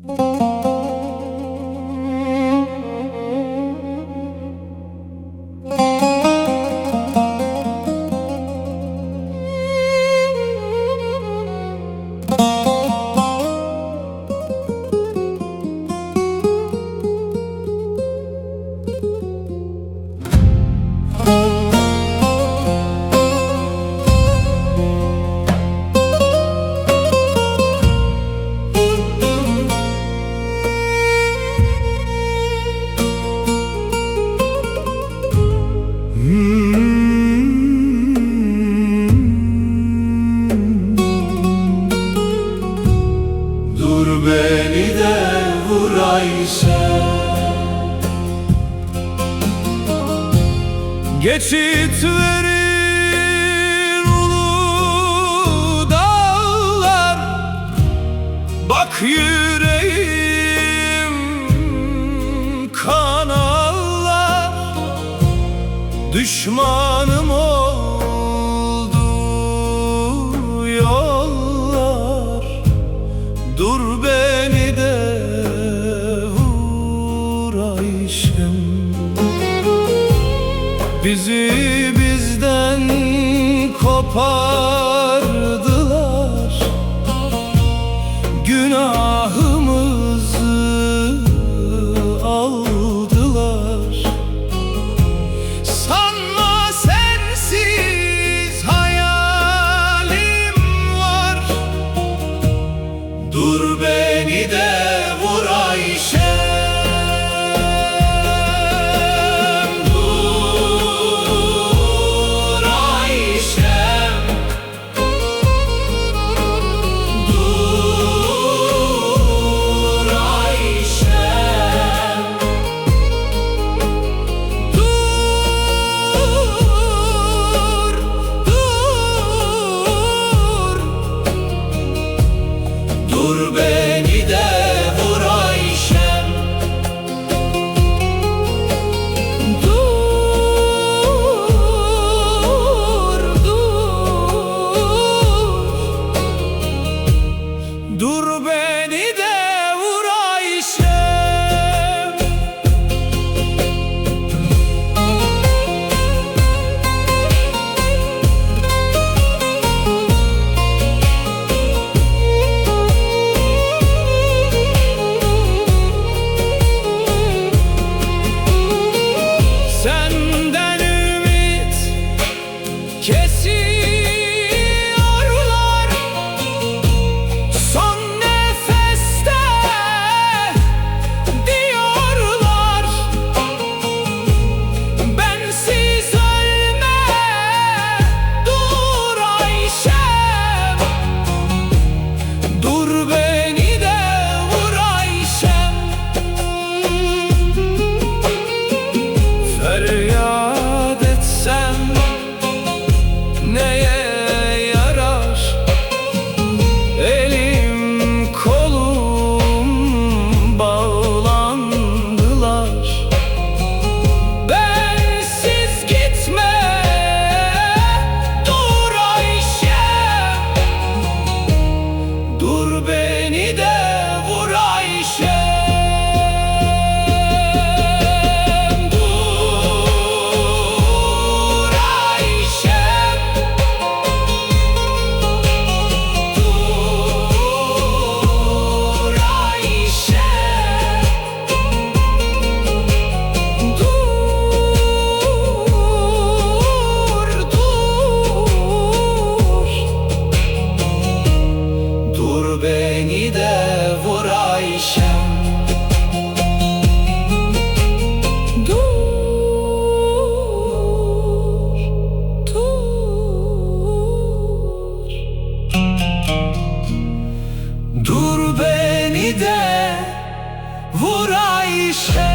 Dur beni de vur Ayşe. Geçit verir ulu dağlar, bak yüreğim kan ağlar. Düşmanım oldu yollar, dur beni de vur Ayşem. Bizi bizden kopardılar, günahımızı aldılar. Sanma sensiz hayalim var, dur beni de vur Ayşe. Dur beni de vur Ayşem. Dur beni de vur Ayşem. Senden ümit kesiyorlar, son nefeste diyorlar. Bensiz ölme, dur Ayşem. Dur beni de vur Ayşem. Feryat etsem neye yarar? Elim kolum bağlandılar. Bensiz gitme, dur Ayşem. Dur beni de vur Ayşem. Dur beni de vur Ayşem. Dur beni de vur Ayşem.